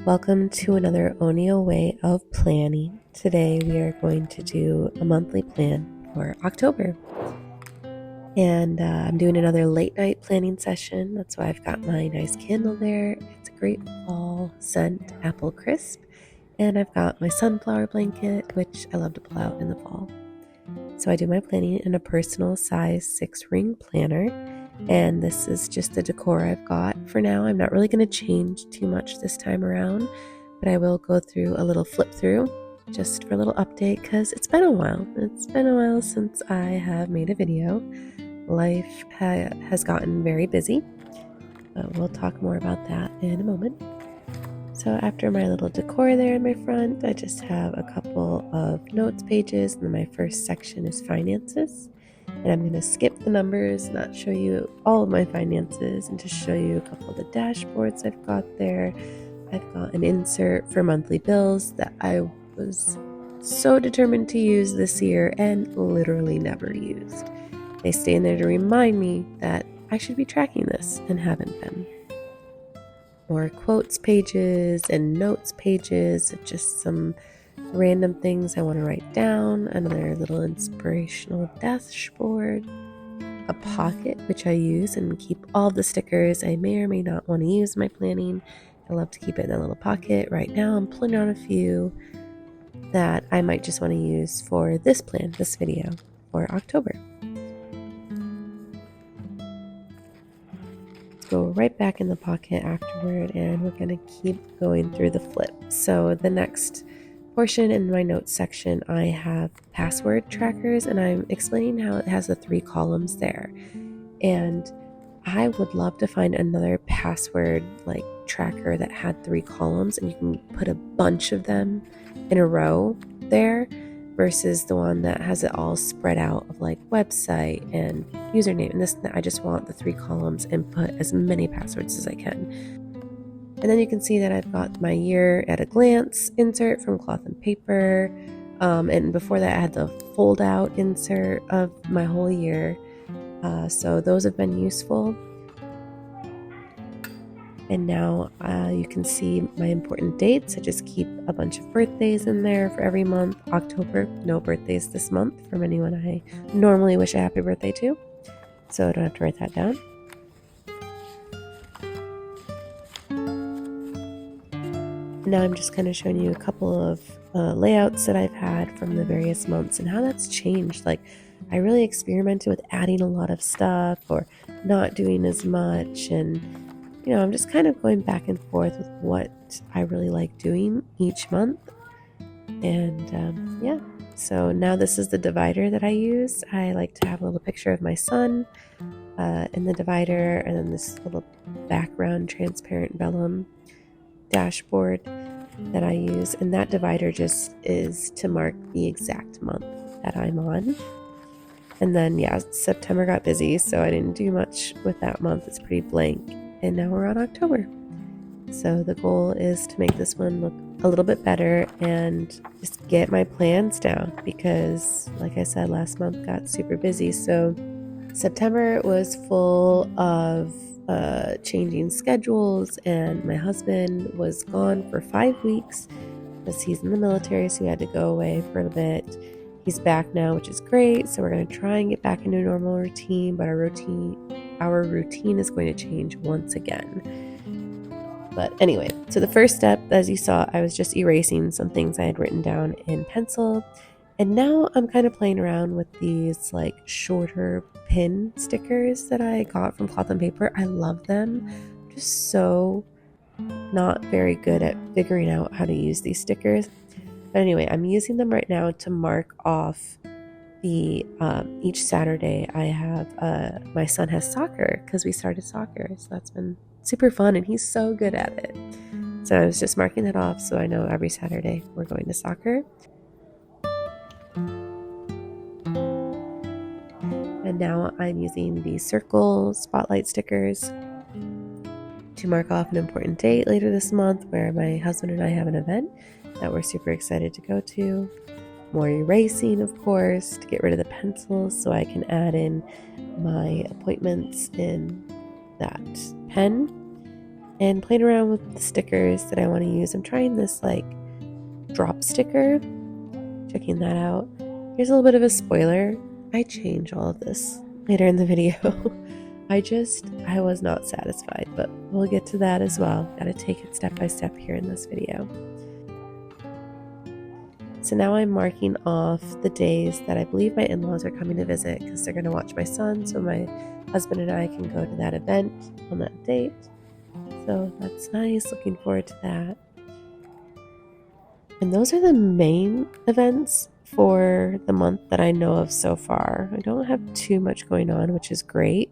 Welcome to another Onio Way of planning. Today we are going to do a monthly plan for October. And I'm doing another late night planning session. That's why I've got my nice candle there. It's a great fall scent, apple crisp. And I've got my sunflower blanket, which I love to pull out in the fall. So I do my planning in a personal size 6-ring planner. And this is just the decor I've got for now. I'm not really going to change too much this time around, but I will go through a little flip through just for a little update because it's been a while. It's been a while since I have made a video. Life has gotten very busy. We'll talk more about that in a moment. So after my little decor there in my front, I just have a couple of notes pages, and then my first section is finances. And I'm going to skip the numbers, not show you all of my finances, and just show you a couple of the dashboards I've got there. I've got an insert for monthly bills that I was so determined to use this year and literally never used. They stay in there to remind me that I should be tracking this and haven't been. More quotes pages and notes pages, just some random things I want to write down, another little inspirational dashboard, a pocket which I use and keep all the stickers I may or may not want to use in my planning. I love to keep it in a little pocket. Right now I'm pulling out a few that I might just want to use for this plan, this video for October. Go right back in the pocket afterward, and we're going to keep going through the flip. So the next portion in my notes section, I have password trackers, and I'm explaining how it has the 3 columns there. And I would love to find another password like tracker that had 3 columns, and you can put a bunch of them in a row there, versus the one that has it all spread out of like website and username. And this, I just want the 3 columns and put as many passwords as I can. And then you can see that I've got my year at a glance insert from Cloth and Paper. And before that I had the fold out insert of my whole year. So those have been useful. And now you can see my important dates. I just keep a bunch of birthdays in there for every month. October, no birthdays this month from anyone I normally wish a happy birthday to. So I don't have to write that down. Now I'm just kind of showing you a couple of layouts that I've had from the various months and how that's changed. Like, I really experimented with adding a lot of stuff or not doing as much, and I'm just kind of going back and forth with what I really like doing each month. And yeah, so now this is the divider that I use. I like to have a little picture of my son in the divider, and then this little background transparent vellum dashboard that I use. And that divider just is to mark the exact month that I'm on. And then, yeah, September got busy, so I didn't do much with that month. It's pretty blank. And now we're on October. So the goal is to make this one look a little bit better and just get my plans down, because like I said, last month got super busy. So September was full of changing schedules, and my husband was gone for 5 weeks because he's in the military, so he had to go away for a bit. He's back now, which is great. So we're going to try and get back into a normal routine, but our routine is going to change once again. But anyway, so the first step, as you saw, I was just erasing some things I had written down in pencil. And now I'm kind of playing around with these like shorter pin stickers that I got from Cloth and Paper. I love them. I'm just so not very good at figuring out how to use these stickers. But anyway, I'm using them right now to mark off the each Saturday I have my son has soccer, because we started soccer. So that's been super fun, and he's so good at it. So I was just marking that off so I know every Saturday we're going to soccer. And now I'm using the circle spotlight stickers to mark off an important date later this month where my husband and I have an event that we're super excited to go to. More erasing, of course, to get rid of the pencils so I can add in my appointments in that pen. and playing around with the stickers that I want to use. I'm trying this like drop sticker, checking that out. Here's a little bit of a spoiler. I change all of this later in the video. I was not satisfied, but we'll get to that as well. Gotta take it step by step here in this video. So now I'm marking off the days that I believe my in-laws are coming to visit because they're going to watch my son, so my husband and I can go to that event on that date. So that's nice. Looking forward to that. And those are the main events for the month that I know of so far. I don't have too much going on, which is great.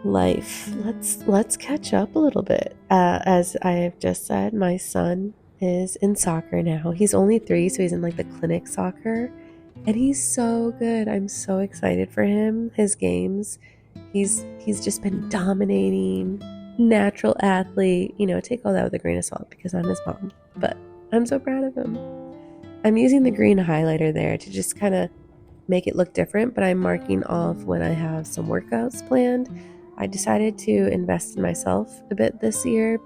Life. Let's catch up a little bit. As I've just said, my son is in soccer now. He's only 3, so he's in like the clinic soccer, and he's so good. I'm so excited for him. His games, he's just been dominating. Natural athlete. Take all that with a grain of salt because I'm his mom, but I'm so proud of him. I'm using the green highlighter there to just kind of make it look different, but I'm marking off when I have some workouts planned. I decided to invest in myself a bit this year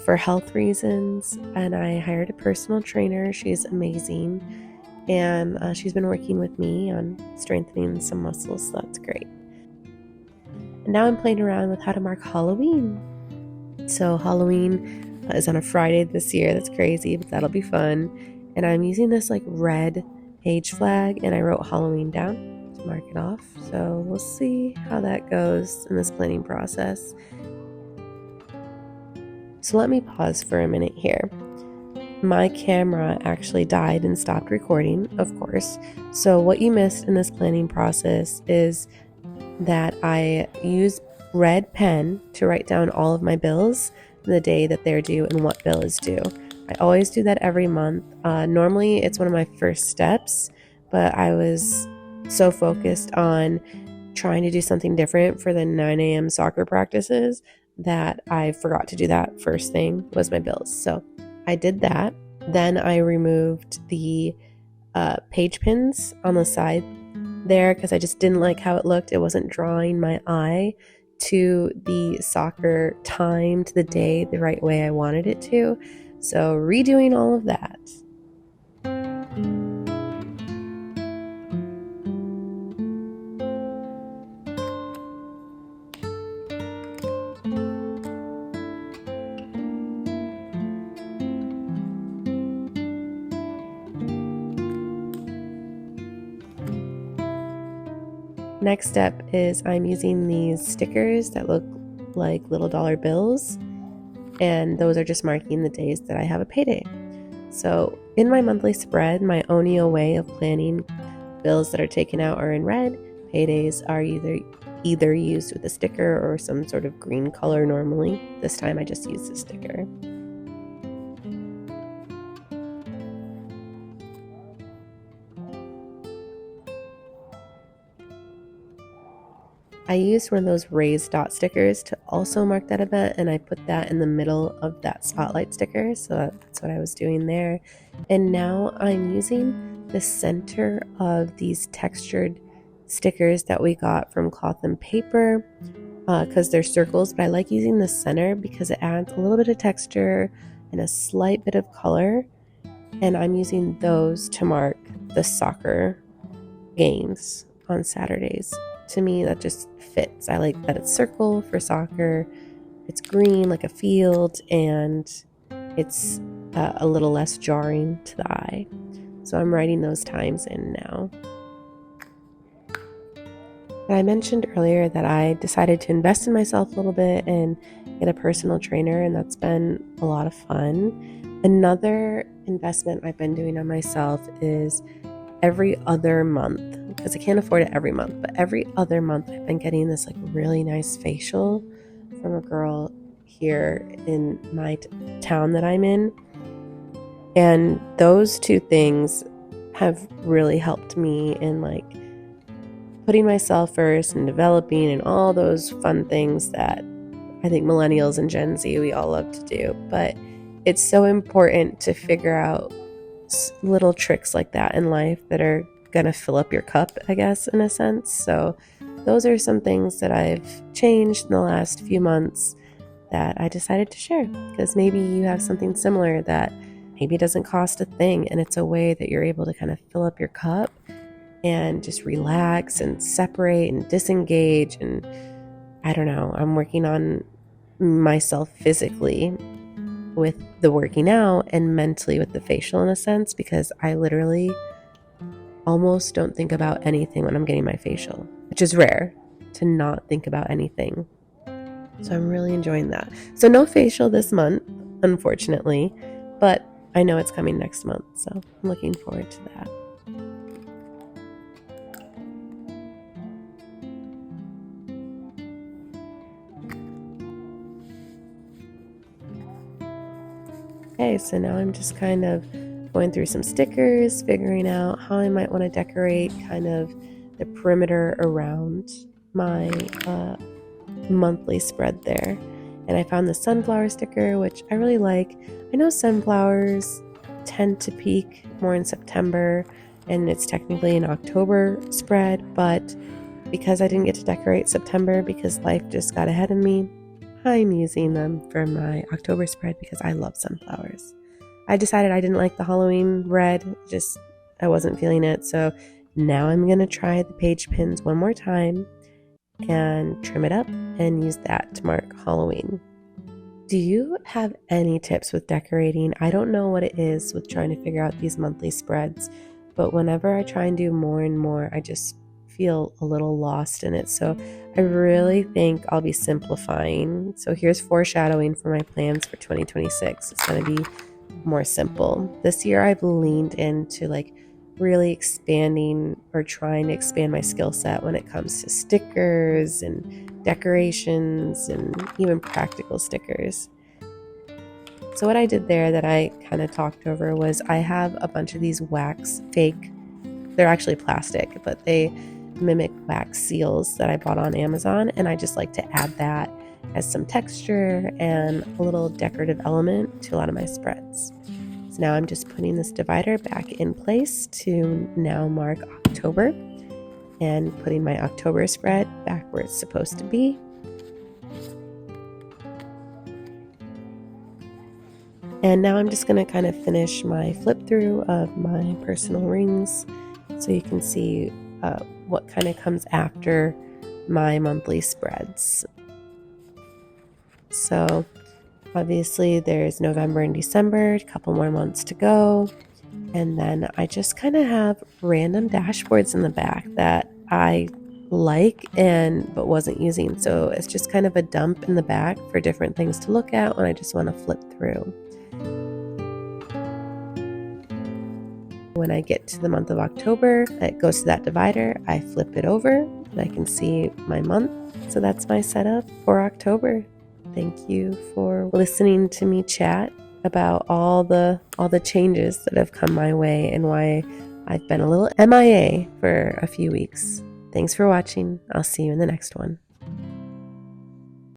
for health reasons, and I hired a personal trainer. She's amazing, and she's been working with me on strengthening some muscles, so that's great. And now I'm playing around with how to mark Halloween. So Halloween is on a Friday this year. That's crazy, but that'll be fun. And I'm using this like red page flag, and I wrote Halloween down to mark it off. So we'll see how that goes in this planning process. So let me pause for a minute here. My camera actually died and stopped recording, of course. So what you missed in this planning process is that I use red pen to write down all of my bills, the day that they're due, and what bill is due. I always do that every month. Normally it's one of my first steps, but I was so focused on trying to do something different for the 9 a.m. soccer practices that I forgot to do that. First thing was my bills. So I did that. Then I removed the page pins on the side there because I just didn't like how it looked. It wasn't drawing my eye to the soccer time, to the day, the right way I wanted it to. So redoing all of that. Next step is I'm using these stickers that look like little dollar bills, and those are just marking the days that I have a payday. So in my monthly spread, my Onio Way of planning, bills that are taken out are in red, paydays are either used with a sticker or some sort of green color normally. This time I just used a sticker. I used one of those raised dot stickers to also mark that event, and I put that in the middle of that spotlight sticker, so that's what I was doing there. And now I'm using the center of these textured stickers that we got from Cloth and Paper because they're circles, but I like using the center because it adds a little bit of texture and a slight bit of color, and I'm using those to mark the soccer games on Saturdays. To me, that just fits. I like that it's circle for soccer, it's green like a field, and it's a little less jarring to the eye. So I'm writing those times in now. And I mentioned earlier that I decided to invest in myself a little bit and get a personal trainer, and that's been a lot of fun. Another investment I've been doing on myself is every other month, because I can't afford it every month, but every other month I've been getting this like really nice facial from a girl here in my town that I'm in. And those two things have really helped me in like putting myself first and developing and all those fun things that I think millennials and Gen Z, we all love to do. But it's so important to figure out little tricks like that in life that are going to fill up your cup, I guess, in a sense. So those are some things that I've changed in the last few months that I decided to share, because maybe you have something similar that maybe doesn't cost a thing, and it's a way that you're able to kind of fill up your cup and just relax and separate and disengage. And I don't know, I'm working on myself physically with the working out and mentally with the facial in a sense, because I literally almost don't think about anything when I'm getting my facial, which is rare to not think about anything. So I'm really enjoying that. So no facial this month, unfortunately, but I know it's coming next month, so I'm looking forward to that. Okay, so now I'm just kind of going through some stickers, figuring out how I might want to decorate kind of the perimeter around my monthly spread there. And I found the sunflower sticker, which I really like. I know sunflowers tend to peak more in September, and it's technically an October spread, but because I didn't get to decorate September because life just got ahead of me, I'm using them for my October spread because I love sunflowers. I decided I didn't like the Halloween red, just I wasn't feeling it, so now I'm going to try the page pins one more time and trim it up and use that to mark Halloween. Do you have any tips with decorating? I don't know what it is with trying to figure out these monthly spreads, but whenever I try and do more and more, I just feel a little lost in it. So I really think I'll be simplifying. So here's foreshadowing for my plans for 2026. It's going to be more simple. This year I've leaned into like really expanding or trying to expand my skill set when it comes to stickers and decorations and even practical stickers. So what I did there that I kind of talked over was I have a bunch of these wax fake, they're actually plastic, but they mimic wax seals that I bought on Amazon, and I just like to add that as some texture and a little decorative element to a lot of my spreads. So now I'm just putting this divider back in place to now mark October and putting my October spread back where it's supposed to be. And now I'm just going to kind of finish my flip through of my personal rings so you can see what kind of comes after my monthly spreads. So obviously there's November and December, a couple more months to go. And then I just kind of have random dashboards in the back that I like but wasn't using. So it's just kind of a dump in the back for different things to look at when I just want to flip through. When I get to the month of October, it goes to that divider, I flip it over, and I can see my month. So that's my setup for October. Thank you for listening to me chat about all the changes that have come my way and why I've been a little MIA for a few weeks. Thanks for watching. I'll see you in the next one.